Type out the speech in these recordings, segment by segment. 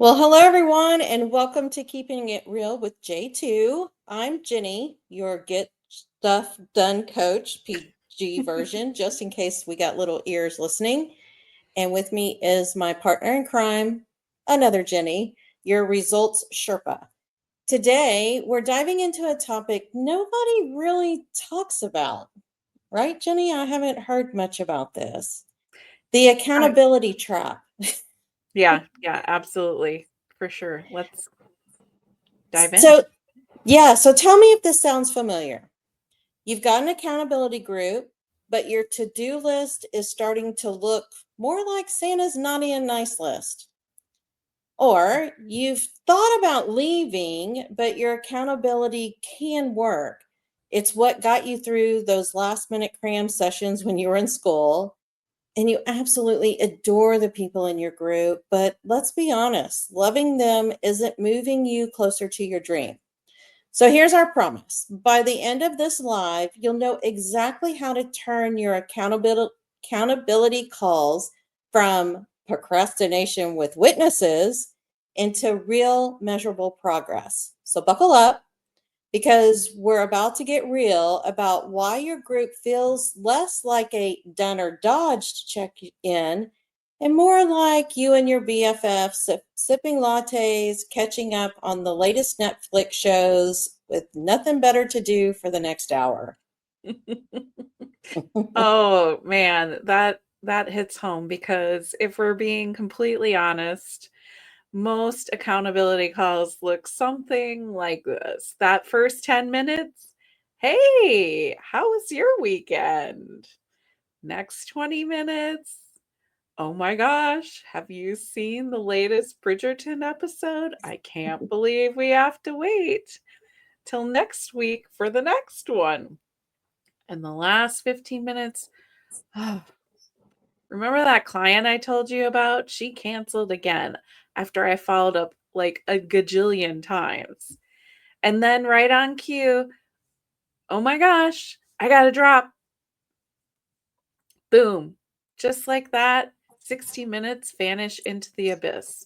Well, hello everyone, and welcome to Keeping It Real with J2. I'm Jenny, your Get Stuff Done coach, PG version, just in case we got little ears listening. And with me is my partner in crime, another Jenny, your Results Sherpa. Today, we're diving into a topic nobody really talks about, right, Jenny? I haven't heard much about this. The accountability trap. Yeah, absolutely. For sure. Let's dive in. So tell me if this sounds familiar. You've got an accountability group, but your to-do list is starting to look more like Santa's naughty and nice list. Or you've thought about leaving, but your accountability can work. It's what got you through those last minute cram sessions when you were in school. And you absolutely adore the people in your group, but let's be honest, loving them isn't moving you closer to your dream. So here's our promise. By the end of this live, you'll know exactly how to turn your accountability calls from procrastination with witnesses into real measurable progress. So buckle up because we're about to get real about why your group feels less like a done or dodged check in and more like you and your BFF sipping lattes, catching up on the latest Netflix shows with nothing better to do for the next hour. Oh man, that hits home because if we're being completely honest, most accountability calls look something like this. That first 10 minutes, hey, how was your weekend? Next 20 minutes, oh my gosh, have you seen the latest Bridgerton episode? I can't believe we have to wait till next week for the next one. And the last 15 minutes, oh, remember that client I told you about? She canceled again after I followed up like a gajillion times. And then right on cue, oh my gosh, I got to drop. Boom. Just like that, 60 minutes vanish into the abyss.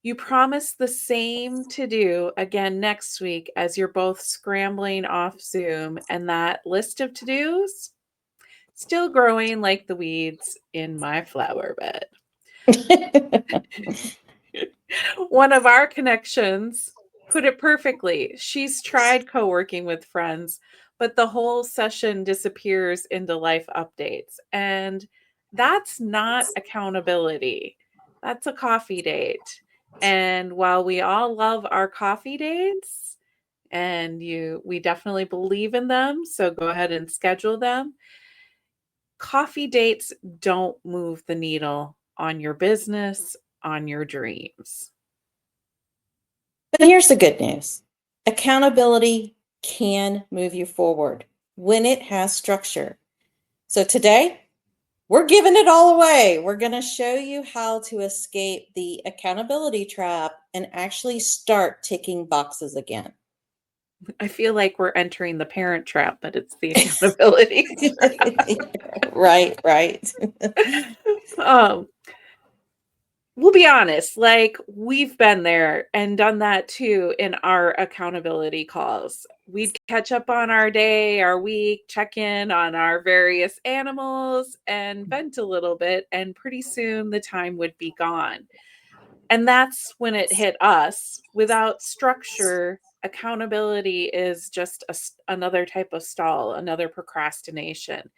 You promise the same to do again next week as you're both scrambling off Zoom, and that list of to dos still growing like the weeds in my flower bed. One of our connections put it perfectly. She's tried co working with friends, but the whole session disappears into life updates. And that's not accountability, that's a coffee date. And while we all love our coffee dates, and we definitely believe in them, so go ahead and schedule them. Coffee dates don't move the needle on your business, on your dreams. But here's the good news. Accountability can move you forward when it has structure. So today, we're giving it all away. We're going to show you how to escape the accountability trap and actually start ticking boxes again. I feel like we're entering the parent trap, but it's the accountability trap. Right. um, we'll be honest, like we've been there and done that too in our accountability calls. We'd catch up on our day, our week, check in on our various animals, and vent a little bit, and pretty soon the time would be gone. And that's when it hit us. Without structure, accountability is just another type of stall, another procrastination.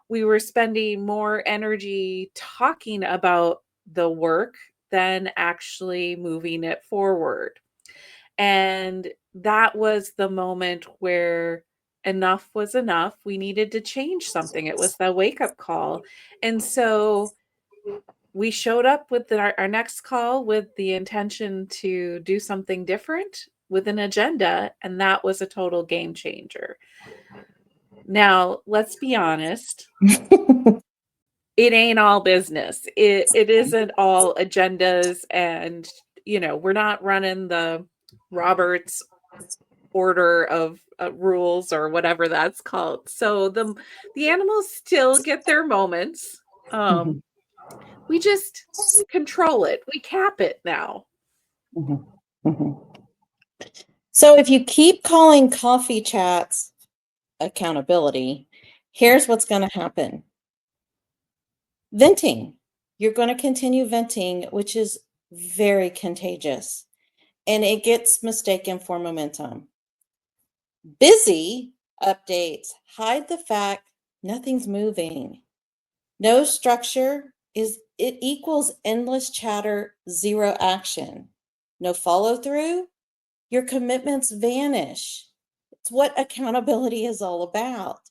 We were spending more energy talking about the work than actually moving it forward. And that was the moment where enough was enough. We needed to change something. It was the wake up call. And so we showed up with our next call with the intention to do something different with an agenda, and that was a total game changer. Now, let's be honest. It ain't all business. It isn't all agendas, and we're not running the Roberts order of rules or whatever that's called. So the animals still get their moments. We just control it. We cap it now. Mhm. Mhm. So if you keep calling coffee chats accountability, here's what's going to happen. Venting. You're going to continue venting, which is very contagious, and it gets mistaken for momentum. Busy updates hide the fact nothing's moving. No structure is it equals endless chatter, zero action. No follow through, your commitments vanish. It's what accountability is all about.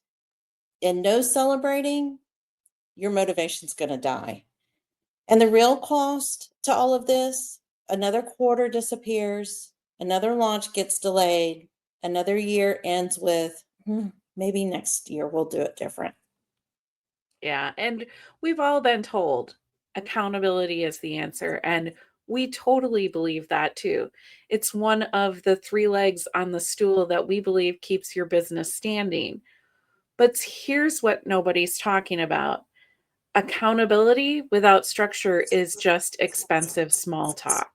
And no celebrating, your motivation's going to die. And the real cost to all of this, another quarter disappears, another launch gets delayed, another year ends with, maybe next year we'll do it different." Yeah, and we've all been told accountability is the answer, and we totally believe that too. It's one of the three legs on the stool that we believe keeps your business standing. But here's what nobody's talking about. Accountability without structure is just expensive small talk.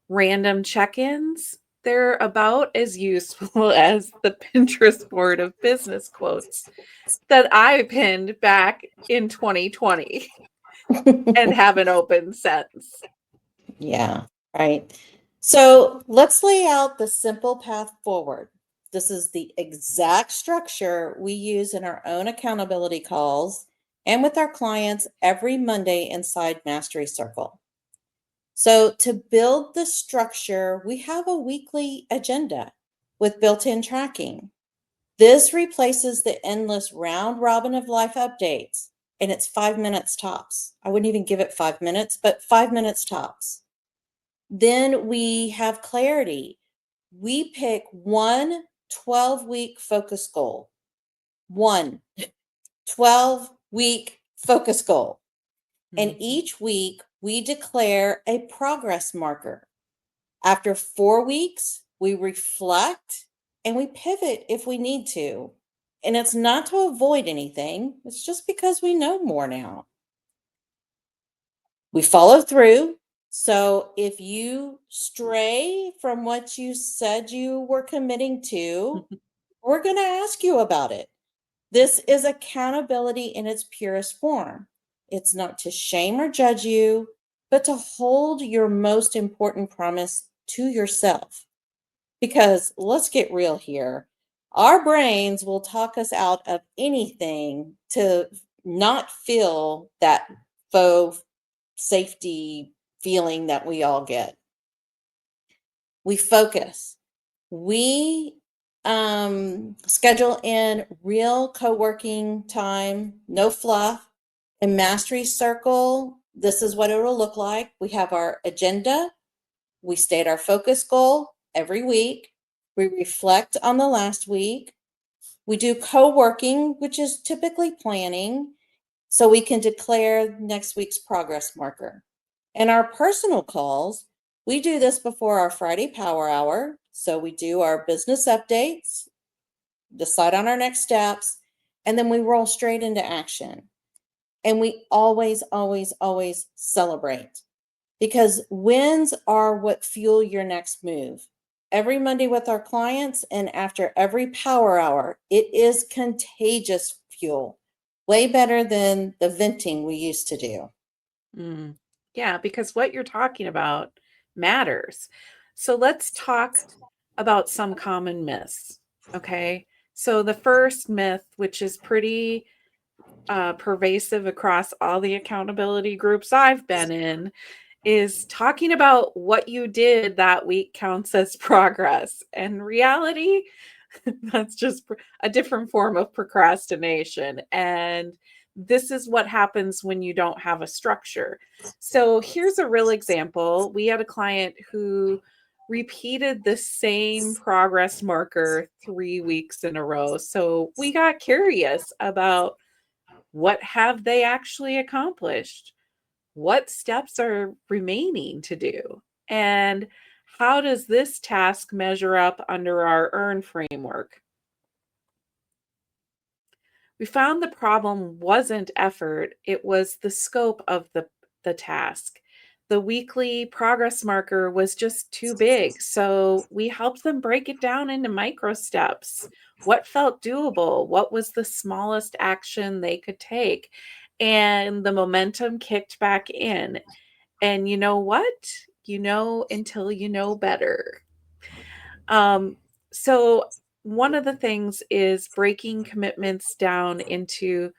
Random check-ins, they're about as useful as the Pinterest board of business quotes that I pinned back in 2020 and have an open since. Yeah, right. So let's lay out the simple path forward. This is the exact structure we use in our own accountability calls and with our clients every Monday inside Mastery Circle. So, to build the structure, we have a weekly agenda with built in tracking. This replaces the endless round robin of life updates, and it's 5 minutes tops. I wouldn't even give it 5 minutes, but 5 minutes tops. Then we have clarity. We pick one 12-week focus goal, one 12-week focus goal. And Mhm. each week we declare a progress marker. After 4 weeks, we reflect and we pivot if we need to. And it's not to avoid anything, it's just because we know more now. We follow through. So if you stray from what you said you were committing to, we're going to ask you about it. This is accountability in its purest form. It's not to shame or judge you, but to hold your most important promise to yourself. Because let's get real here. Our brains will talk us out of anything to not feel that faux safety feeling that we all get. We focus. We schedule in real co-working time, no fluff. In Mastery Circle, this is what it will look like. We have our agenda. We state our focus goal every week. We reflect on the last week. We do co-working, which is typically planning, so we can declare next week's progress marker. And our personal calls, we do this before our Friday power hour. So we do our business updates, decide on our next steps, and then we roll straight into action. And we always, always, always celebrate because wins are what fuel your next move. Every Monday with our clients and after every power hour, it is contagious fuel, way better than the venting we used to do. Mm. Yeah, because what you're talking about matters. So let's talk about some common myths. Okay. So the first myth, which is pretty pervasive across all the accountability groups I've been in, is talking about what you did that week counts as progress. And reality, that's just a different form of procrastination. And this is what happens when you don't have a structure. So here's a real example. We had a client who repeated the same progress marker 3 weeks in a row. So we got curious about what have they actually accomplished? What steps are remaining to do? And how does this task measure up under our earn framework? We found the problem wasn't effort, it was the scope of the task. the weekly progress marker was just too big. So we helped them break it down into micro steps. What felt doable? What was the smallest action they could take? And the momentum kicked back in. And you know what? You know until you know better. So one of the things is breaking commitments down into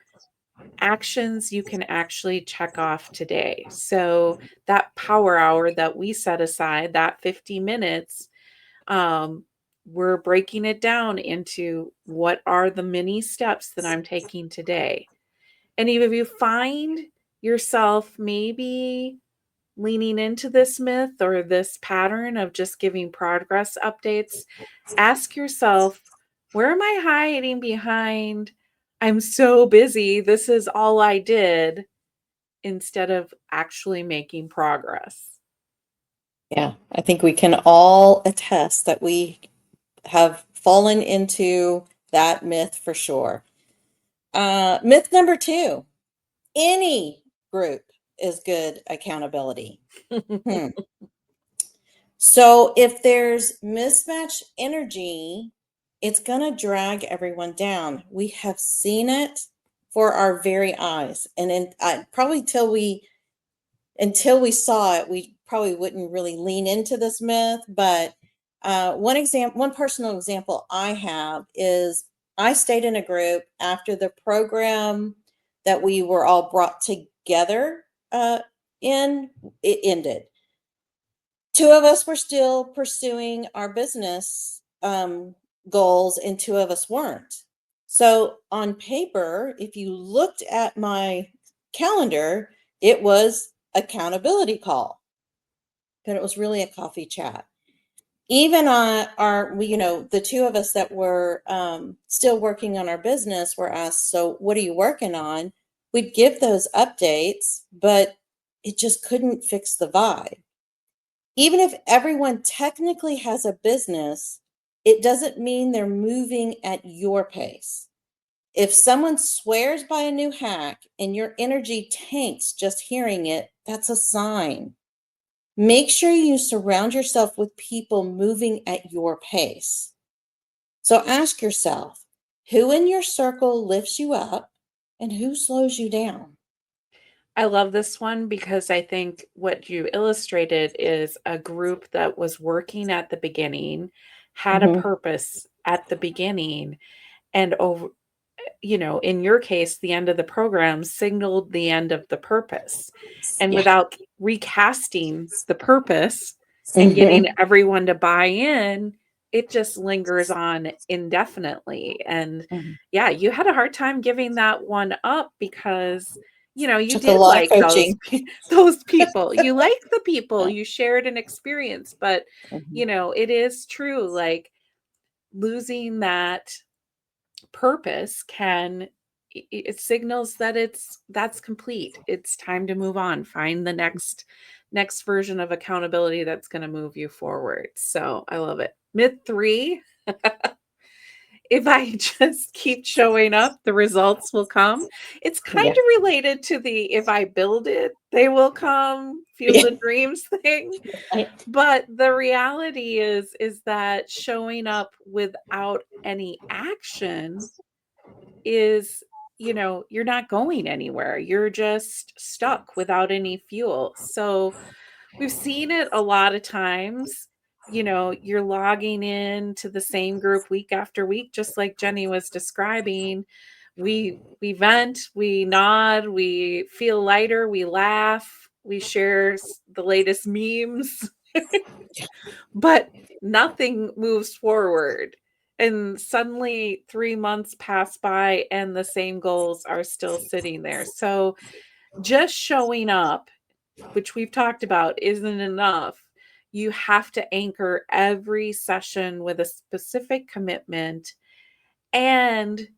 actions you can actually check off today. So that power hour that we set aside, that 50 minutes, um, we're breaking it down into what are the mini steps that I'm taking today. And if you find yourself maybe leaning into this myth or this pattern of just giving progress updates, ask yourself, where am I hiding behind? I'm so busy. This is all I did instead of actually making progress. Yeah, I think we can all attest that we have fallen into that myth for sure. Myth number 2, any group is good accountability. Hmm. So if there's mismatched energy, it's going to drag everyone down. We have seen it for our very eyes. And probably until we saw it, we probably wouldn't really lean into this myth. But one personal example I have is I stayed in a group after the program that we were all brought together in it ended. Two of us were still pursuing our business goals, and two of us weren't. So on paper, if you looked at my calendar, it was accountability call, but it was really a coffee chat. Even the two of us that were still working on our business were asked, so what are you working on? We'd give those updates, but it just couldn't fix the vibe. Even if everyone technically has a business, it doesn't mean they're moving at your pace. If someone swears by a new hack and your energy tanks just hearing it, that's a sign. Make sure you surround yourself with people moving at your pace. So ask yourself, who in your circle lifts you up and who slows you down? I love this one because I think what you illustrated is a group that was working at the beginning, had a Mhm. purpose at the beginning, and over, in your case, the end of the program signaled the end of the purpose. And Yeah. without recasting the purpose and getting Mhm. everyone to buy in, it just lingers on indefinitely. And Mhm. yeah, you had a hard time giving that one up because you Took a did lot of like those coaching. those people. You like the people, you shared an experience, but Mhm. it is true, like losing that purpose it signals that that's complete. It's time to move on, find the next version of accountability that's going to move you forward. So I love it. Myth 3, if I just keep showing up, the results will come. It's kind Yeah. of related to the if I build it, they will come, field Yeah. of dreams thing. Right. But the reality is that showing up without any action is, you're not going anywhere. You're just stuck without any fuel. So we've seen it a lot of times. You're logging in to the same group week after week, just like Jenny was describing. We vent, we nod, we feel lighter, we laugh, we share the latest memes, but nothing moves forward. And suddenly 3 months pass by and the same goals are still sitting there. So just showing up, which we've talked about, isn't enough. You have to anchor every session with a specific commitment and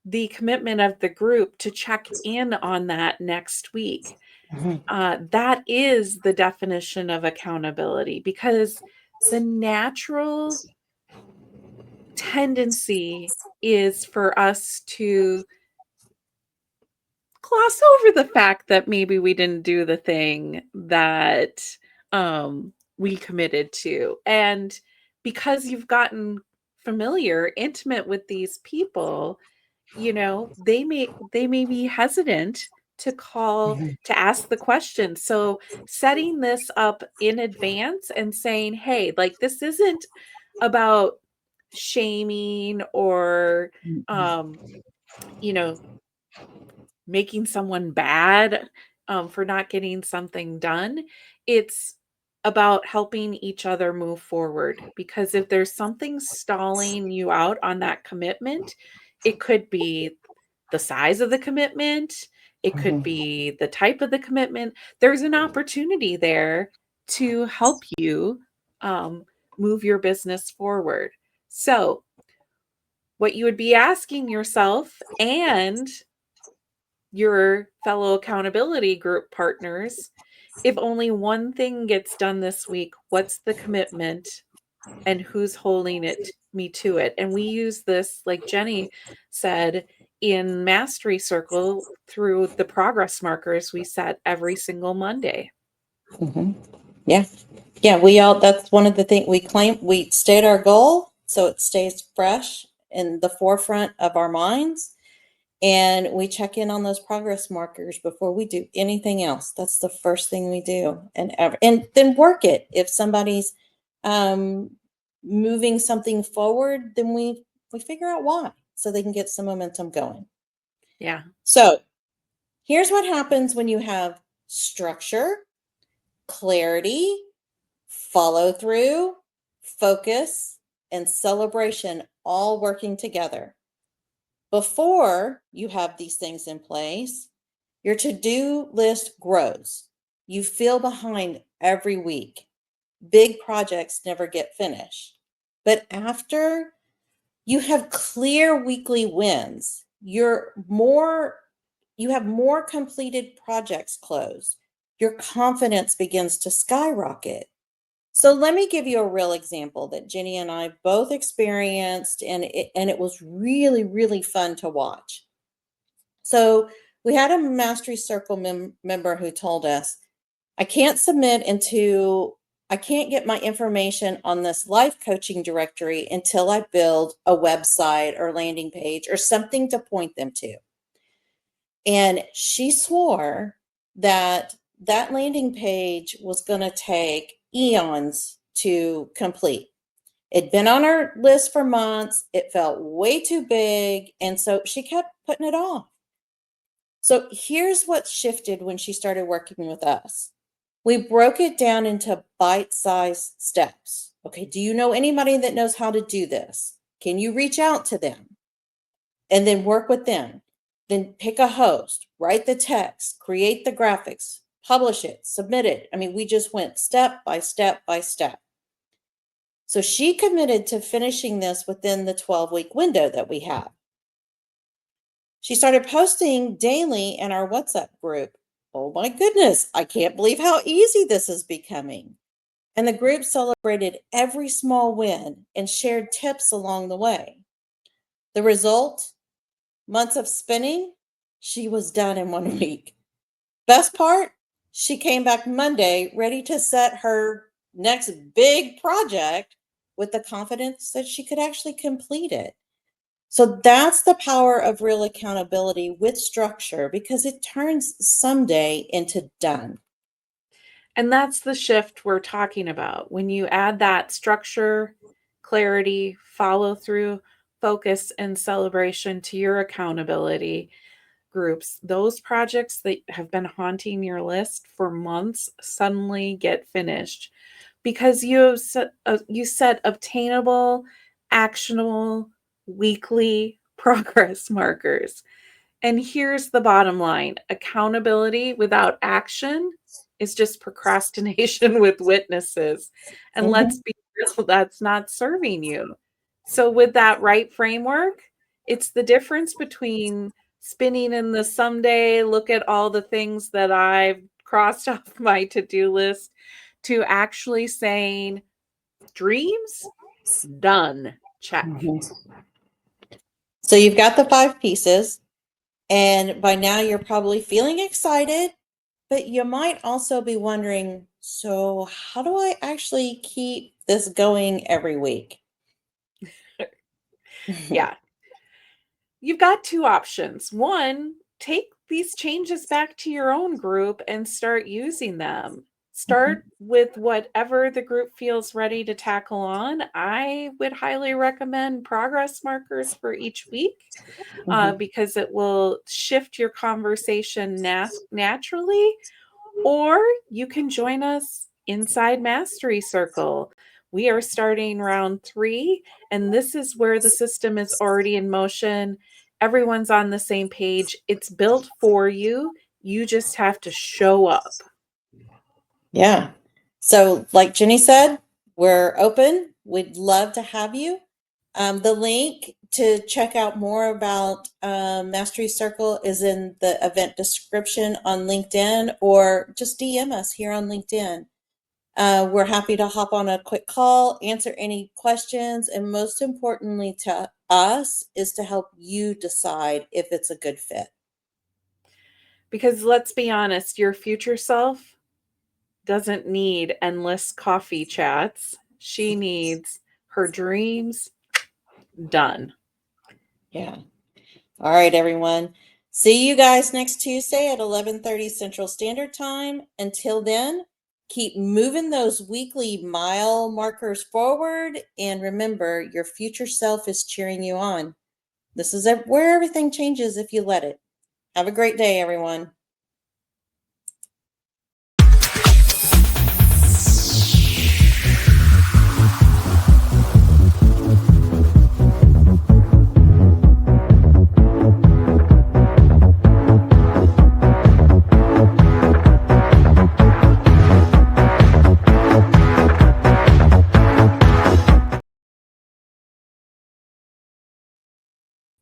the commitment of the group to check in on that next week. Mhm. That is the definition of accountability, because the natural tendency is for us to gloss over the fact that maybe we didn't do the thing that we committed to. And because you've gotten familiar, intimate with these people, you know, they may be hesitant to call to ask the question. So setting this up in advance and saying, hey, like, this isn't about shaming or you know, making someone bad for not getting something done. It's about helping each other move forward, because if there's something stalling you out on that commitment, it could be the size of the commitment, it could be the type of the commitment. There's an opportunity there to help you um, move your business forward. So, what you would be asking yourself and your fellow accountability group partners, if only one thing gets done this week, what's the commitment and who's holding me to it? And we use this, like Jenny said, in Mastery Circle through the progress markers we set every single Monday. Yeah. Yeah. That's one of the things we state our goal so it stays fresh in the forefront of our minds. And we check in on those progress markers before we do anything else. That's the first thing we do. And then work it. If somebody's moving something forward, then we figure out why so they can get some momentum going. Yeah. So here's what happens when you have structure, clarity, follow through, focus, and celebration all working together. Before you have these things in place, your to-do list grows. You feel behind every week. Big projects never get finished. But after you have clear weekly wins, you have more completed projects closed. Your confidence begins to skyrocket. So let me give you a real example that Jenny and I both experienced, and it was really, really fun to watch. So we had a Mastery Circle member who told us, I can't get my information on this life coaching directory until I build a website or landing page or something to point them to. And she swore that landing page was going to take eons to complete. It'd been on her list for months. It felt way too big. And so she kept putting it off. So here's what shifted when she started working with us. We broke it down into bite-sized steps. Okay, do you know anybody that knows how to do this? Can you reach out to them? And then work with them. Then pick a host, write the text, create the graphics, publish it, submit it. I mean, we just went step by step by step. So she committed to finishing this within the 12-week window that we have. She started posting daily in our WhatsApp group. Oh my goodness, I can't believe how easy this is becoming. And the group celebrated every small win and shared tips along the way. The result? Months of spinning, she was done in 1 week. Best part, she came back Monday ready to set her next big project with the confidence that she could actually complete it. So that's the power of real accountability with structure, because it turns someday into done. And that's the shift we're talking about. When you add that structure, clarity, follow through, focus, and celebration to your accountability groups, those projects that have been haunting your list for months suddenly get finished because you set obtainable, actionable, weekly progress markers. And here's the bottom line: accountability without action is just procrastination with witnesses. And let's be real, that's not serving you. So, with that right framework, it's the difference between spinning in the someday, look at all the things that I've crossed off my to do list, to actually saying, dreams done, check. So you've got the 5 pieces. And by now you're probably feeling excited, but you might also be wondering, so how do I actually keep this going every week? Yeah. You've got two options. One, take these changes back to your own group and start using them. Start with whatever the group feels ready to tackle on. I would highly recommend progress markers for each week because it will shift your conversation naturally. Or you can join us inside Mastery Circle. We are starting round 3, and this is where the system is already in motion. Everyone's on the same page. It's built for you. You just have to show up. Yeah. So, like Jenny said, we're open. We'd love to have you. The link to check out more about Mastery Circle is in the event description on LinkedIn, or just DM us here on LinkedIn. We're happy to hop on a quick call, answer any questions, and most importantly to us is to help you decide if it's a good fit. Because let's be honest, your future self doesn't need endless coffee chats. She needs her dreams done. Yeah. All right, everyone. See you guys next Tuesday at 11:30 Central Standard Time. Until then, keep moving those weekly mile markers forward. And remember, your future self is cheering you on. This is where everything changes if you let it. Have a great day, everyone.